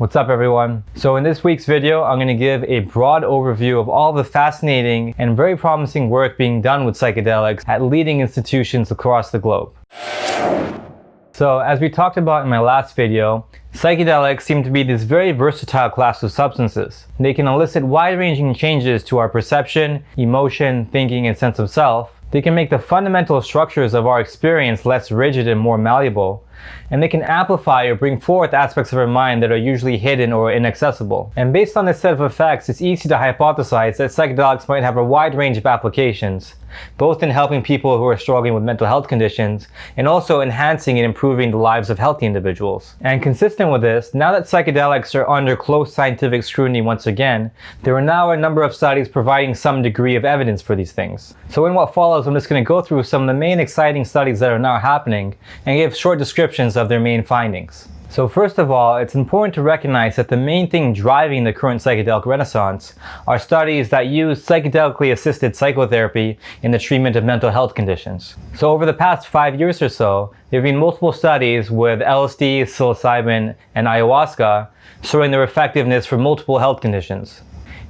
What's up everyone? So in this week's video, I'm going to give a broad overview of all the fascinating and very promising work being done with psychedelics at leading institutions across the globe. So as we talked about in my last video, psychedelics seem to be this very versatile class of substances. They can elicit wide-ranging changes to our perception, emotion, thinking, and sense of self. They can make the fundamental structures of our experience less rigid and more malleable. And they can amplify or bring forth aspects of our mind that are usually hidden or inaccessible. And based on this set of effects, it's easy to hypothesize that psychedelics might have a wide range of applications, both in helping people who are struggling with mental health conditions, and also enhancing and improving the lives of healthy individuals. And consistent with this, now that psychedelics are under close scientific scrutiny once again, there are now a number of studies providing some degree of evidence for these things. So in what follows, I'm just going to go through some of the main exciting studies that are now happening and give short descriptions of their main findings. So first of all, it's important to recognize that the main thing driving the current psychedelic renaissance are studies that use psychedelically assisted psychotherapy in the treatment of mental health conditions. So over the past 5 years or so, there have been multiple studies with LSD, psilocybin, and ayahuasca showing their effectiveness for multiple health conditions.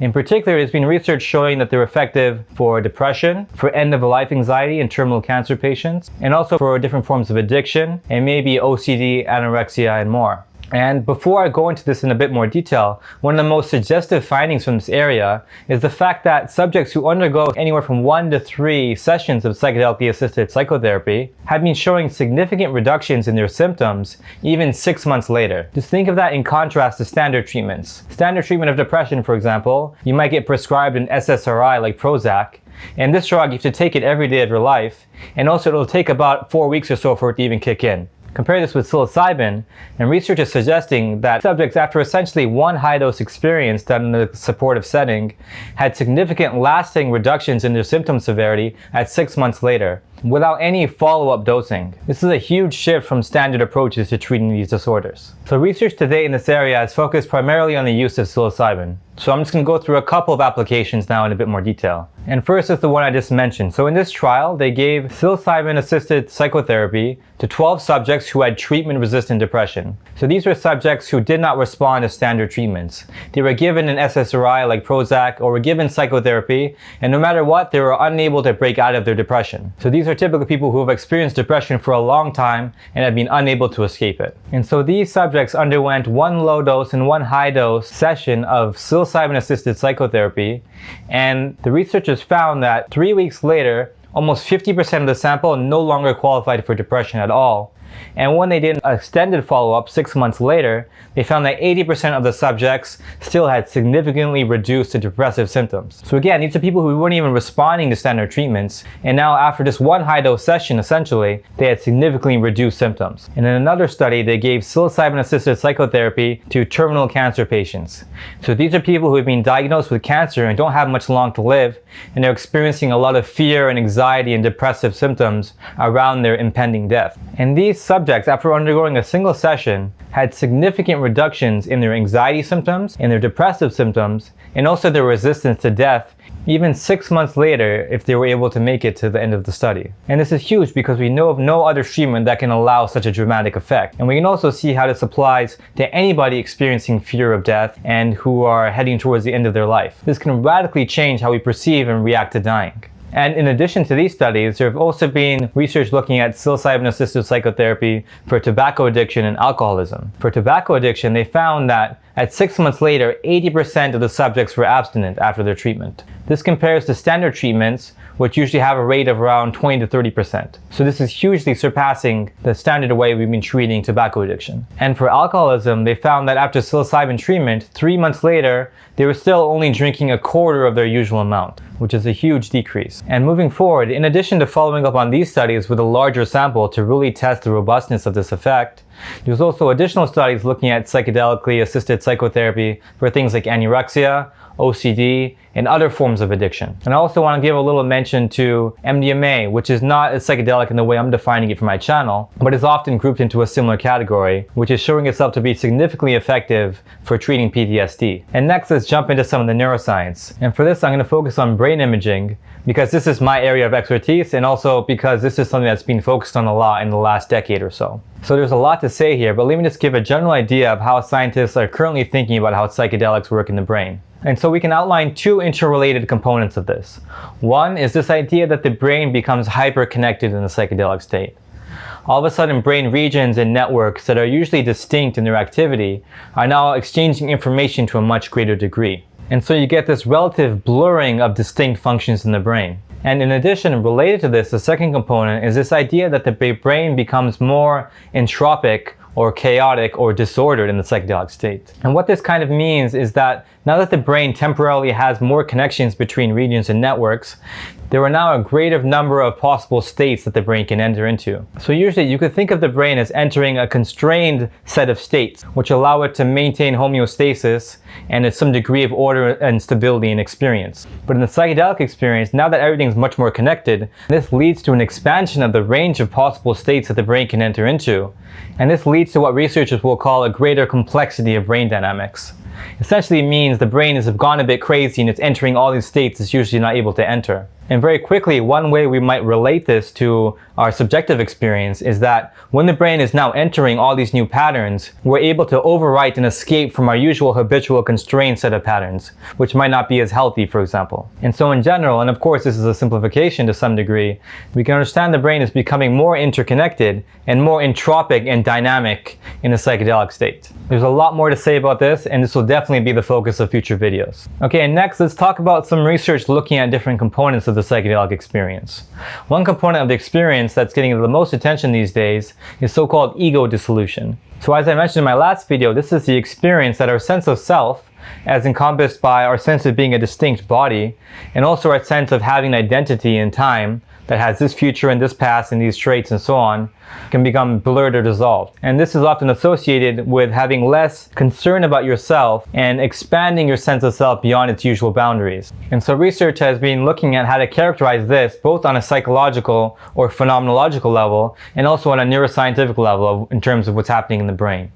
In particular, there's been research showing that they're effective for depression, for end-of-life anxiety in terminal cancer patients, and also for different forms of addiction, and maybe OCD, anorexia, and more. And before I go into this in a bit more detail, one of the most suggestive findings from this area is the fact that subjects who undergo anywhere from 1 to 3 sessions of psychedelically assisted psychotherapy have been showing significant reductions in their symptoms even 6 months later. Just think of that in contrast to standard treatments. Standard treatment of depression, for example, you might get prescribed an SSRI like Prozac, and this drug you have to take it every day of your life, and also it'll take about 4 weeks or so for it to even kick in. Compare this with psilocybin, and research is suggesting that subjects after essentially one high-dose experience done in a supportive setting had significant lasting reductions in their symptom severity at 6 months later, without any follow-up dosing. This is a huge shift from standard approaches to treating these disorders. So research today in this area has focused primarily on the use of psilocybin. So I'm just going to go through a couple of applications now in a bit more detail. And first is the one I just mentioned. So in this trial, they gave psilocybin-assisted psychotherapy to 12 subjects who had treatment-resistant depression. So these were subjects who did not respond to standard treatments. They were given an SSRI like Prozac or were given psychotherapy, and no matter what, they were unable to break out of their depression. So these are typically people who have experienced depression for a long time and have been unable to escape it. And so these subjects underwent one low-dose and one high-dose session of psilocybin-assisted psychotherapy, and the researchers found that 3 weeks later, almost 50% of the sample no longer qualified for depression at all. And when they did an extended follow-up 6 months later, they found that 80% of the subjects still had significantly reduced depressive symptoms. So again, these are people who weren't even responding to standard treatments, and now after just one high-dose session, essentially, they had significantly reduced symptoms. And in another study, they gave psilocybin-assisted psychotherapy to terminal cancer patients. So these are people who have been diagnosed with cancer and don't have much long to live, and they're experiencing a lot of fear and anxiety and depressive symptoms around their impending death. And these subjects, after undergoing a single session, had significant reductions in their anxiety symptoms, in their depressive symptoms, and also their resistance to death, even 6 months later if they were able to make it to the end of the study. And this is huge because we know of no other treatment that can allow such a dramatic effect. And we can also see how this applies to anybody experiencing fear of death and who are heading towards the end of their life. This can radically change how we perceive and react to dying. And in addition to these studies, there have also been research looking at psilocybin-assisted psychotherapy for tobacco addiction and alcoholism. For tobacco addiction, they found that at 6 months later, 80% of the subjects were abstinent after their treatment. This compares to standard treatments, which usually have a rate of around 20 to 30%. So this is hugely surpassing the standard way we've been treating tobacco addiction. And for alcoholism, they found that after psilocybin treatment, 3 months later, they were still only drinking a quarter of their usual amount, which is a huge decrease. And moving forward, in addition to following up on these studies with a larger sample to really test the robustness of this effect, there's also additional studies looking at psychedelically assisted psychotherapy for things like anorexia, OCD, and other forms of addiction. And I also want to give a little mention to MDMA, which is not a psychedelic in the way I'm defining it for my channel, but is often grouped into a similar category, which is showing itself to be significantly effective for treating PTSD. And next, let's jump into some of the neuroscience. And for this, I'm going to focus on brain imaging, because this is my area of expertise, and also because this is something that's been focused on a lot in the last decade or so. So there's a lot to say here, but let me just give a general idea of how scientists are currently thinking about how psychedelics work in the brain. And so we can outline two interrelated components of this. One is this idea that the brain becomes hyper-connected in the psychedelic state. All of a sudden, brain regions and networks that are usually distinct in their activity are now exchanging information to a much greater degree. And so you get this relative blurring of distinct functions in the brain. And in addition, related to this, the second component is this idea that the brain becomes more entropic or chaotic or disordered in the psychedelic state. And what this kind of means is that now that the brain temporarily has more connections between regions and networks, there are now a greater number of possible states that the brain can enter into. So usually you could think of the brain as entering a constrained set of states, which allow it to maintain homeostasis and some degree of order and stability in experience. But in the psychedelic experience, now that everything's much more connected, this leads to an expansion of the range of possible states that the brain can enter into. And this leads to what researchers will call a greater complexity of brain dynamics. Essentially means the brain has gone a bit crazy and it's entering all these states it's usually not able to enter. And very quickly, one way we might relate this to our subjective experience is that when the brain is now entering all these new patterns, we're able to overwrite and escape from our usual habitual constrained set of patterns, which might not be as healthy, for example. And so in general, and of course this is a simplification to some degree, we can understand the brain is becoming more interconnected and more entropic and dynamic in a psychedelic state. There's a lot more to say about this, and this will definitely be the focus of future videos. Okay, and next let's talk about some research looking at different components of the psychedelic experience. One component of the experience that's getting the most attention these days is so-called ego dissolution. So as I mentioned in my last video, this is the experience that our sense of self, as encompassed by our sense of being a distinct body, and also our sense of having an identity in time that has this future and this past and these traits and so on, can become blurred or dissolved. And this is often associated with having less concern about yourself and expanding your sense of self beyond its usual boundaries. And so research has been looking at how to characterize this both on a psychological or phenomenological level and also on a neuroscientific level in terms of what's happening in the brain.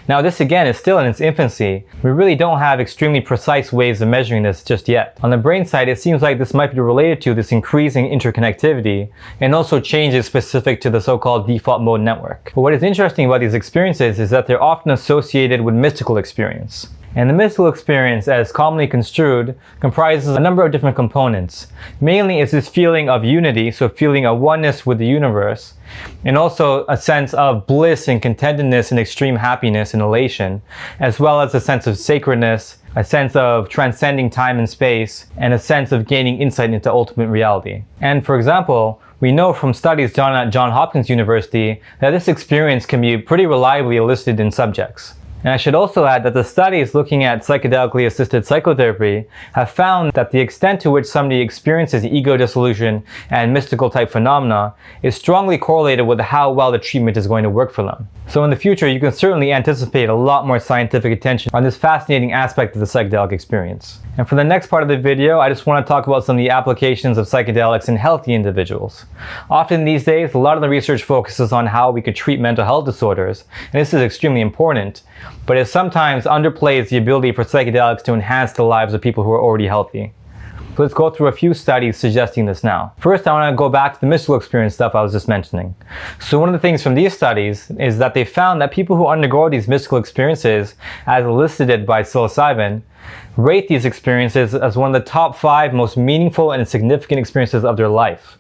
Now this again is still in its infancy. We really don't have extremely precise ways of measuring this just yet. On the brain side, it seems like this might be related to this increasing interconnectivity and also changes specific to the so-called default mode network. But what is interesting about these experiences is that they're often associated with mystical experience. And the mystical experience, as commonly construed, comprises a number of different components. Mainly is this feeling of unity, so feeling a oneness with the universe, and also a sense of bliss and contentedness and extreme happiness and elation, as well as a sense of sacredness, a sense of transcending time and space, and a sense of gaining insight into ultimate reality. And for example, we know from studies done at Johns Hopkins University that this experience can be pretty reliably elicited in subjects. And I should also add that the studies looking at psychedelically assisted psychotherapy have found that the extent to which somebody experiences ego dissolution and mystical type phenomena is strongly correlated with how well the treatment is going to work for them. So in the future, you can certainly anticipate a lot more scientific attention on this fascinating aspect of the psychedelic experience. And for the next part of the video, I just want to talk about some of the applications of psychedelics in healthy individuals. Often these days, a lot of the research focuses on how we could treat mental health disorders, and this is extremely important, but it sometimes underplays the ability for psychedelics to enhance the lives of people who are already healthy. So let's go through a few studies suggesting this now. First, I want to go back to the mystical experience stuff I was just mentioning. So one of the things from these studies is that they found that people who undergo these mystical experiences, as elicited by psilocybin, rate these experiences as one of the top 5 most meaningful and significant experiences of their life.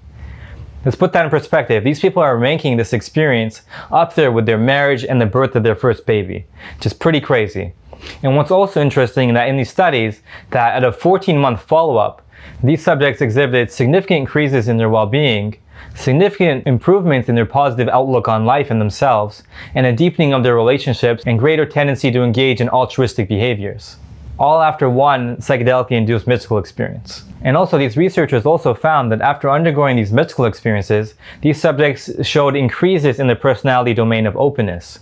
Let's put that in perspective. These people are ranking this experience up there with their marriage and the birth of their first baby. Just pretty crazy. And what's also interesting is that in these studies, that at a 14-month follow-up, these subjects exhibited significant increases in their well-being, significant improvements in their positive outlook on life and themselves, and a deepening of their relationships and greater tendency to engage in altruistic behaviors. All after one psychedelically induced mystical experience. And also these researchers also found that after undergoing these mystical experiences, these subjects showed increases in the personality domain of openness.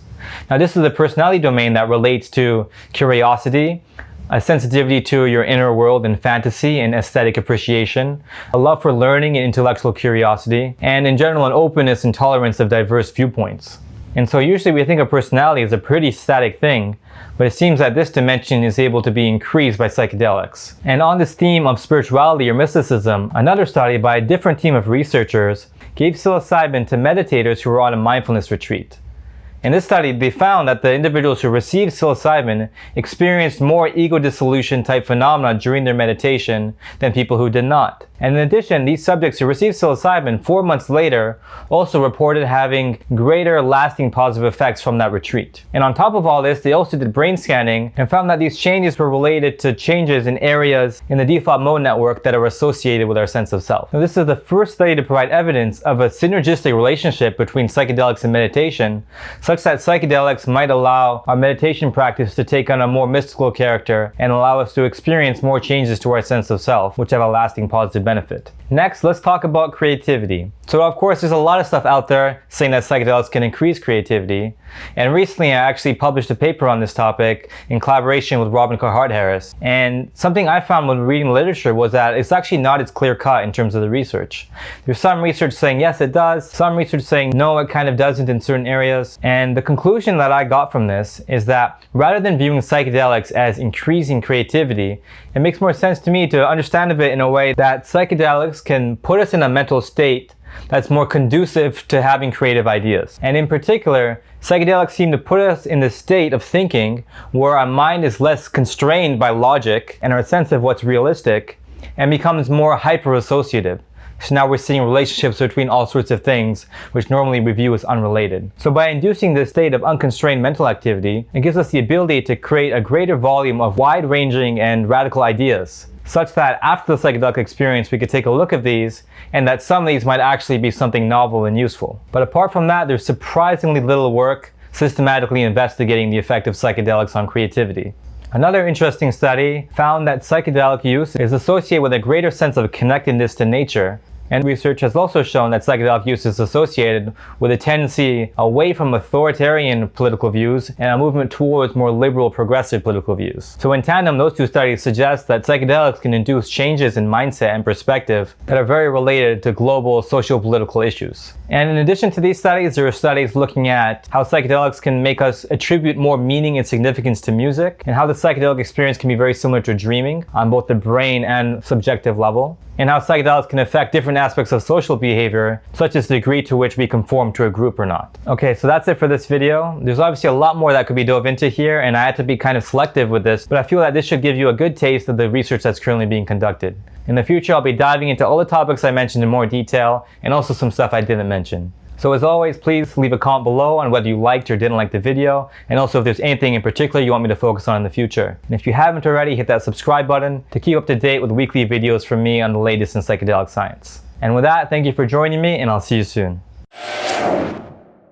Now this is a personality domain that relates to curiosity, a sensitivity to your inner world and fantasy and aesthetic appreciation, a love for learning and intellectual curiosity, and in general an openness and tolerance of diverse viewpoints. And so usually we think of personality as a pretty static thing, but it seems that this dimension is able to be increased by psychedelics. And on this theme of spirituality or mysticism, another study by a different team of researchers gave psilocybin to meditators who were on a mindfulness retreat. In this study, they found that the individuals who received psilocybin experienced more ego dissolution type phenomena during their meditation than people who did not. And in addition, these subjects who received psilocybin 4 months later also reported having greater lasting positive effects from that retreat. And on top of all this, they also did brain scanning and found that these changes were related to changes in areas in the default mode network that are associated with our sense of self. Now, this is the first study to provide evidence of a synergistic relationship between psychedelics and meditation, such that psychedelics might allow our meditation practice to take on a more mystical character and allow us to experience more changes to our sense of self, which have a lasting positive benefit. Next, let's talk about creativity. So of course, there's a lot of stuff out there saying that psychedelics can increase creativity. And recently I actually published a paper on this topic in collaboration with Carhart-Harris. And something I found when reading literature was that it's actually not as clear cut in terms of the research. There's some research saying yes, it does. Some research saying no, it kind of doesn't in certain areas. And the conclusion that I got from this is that rather than viewing psychedelics as increasing creativity, it makes more sense to me to understand of it in a way that psychedelics can put us in a mental state that's more conducive to having creative ideas. And in particular, psychedelics seem to put us in the state of thinking where our mind is less constrained by logic and our sense of what's realistic and becomes more hyper-associative. So now we're seeing relationships between all sorts of things which normally we view as unrelated. So by inducing this state of unconstrained mental activity, it gives us the ability to create a greater volume of wide-ranging and radical ideas, such that after the psychedelic experience we could take a look at these and that some of these might actually be something novel and useful. But apart from that, there's surprisingly little work systematically investigating the effect of psychedelics on creativity. Another interesting study found that psychedelic use is associated with a greater sense of connectedness to nature, and research has also shown that psychedelic use is associated with a tendency away from authoritarian political views and a movement towards more liberal, progressive political views. So in tandem, those two studies suggest that psychedelics can induce changes in mindset and perspective that are very related to global socio-political issues. And in addition to these studies, there are studies looking at how psychedelics can make us attribute more meaning and significance to music, and how the psychedelic experience can be very similar to dreaming on both the brain and subjective level, and how psychedelics can affect different aspects of social behavior, such as the degree to which we conform to a group or not. Okay, so that's it for this video. There's obviously a lot more that could be dove into here, and I had to be kind of selective with this, but I feel that this should give you a good taste of the research that's currently being conducted. In the future, I'll be diving into all the topics I mentioned in more detail, and also some stuff I didn't mention. So as always, please leave a comment below on whether you liked or didn't like the video, and also if there's anything in particular you want me to focus on in the future. And if you haven't already, hit that subscribe button to keep up to date with weekly videos from me on the latest in psychedelic science. And with that, thank you for joining me, and I'll see you soon.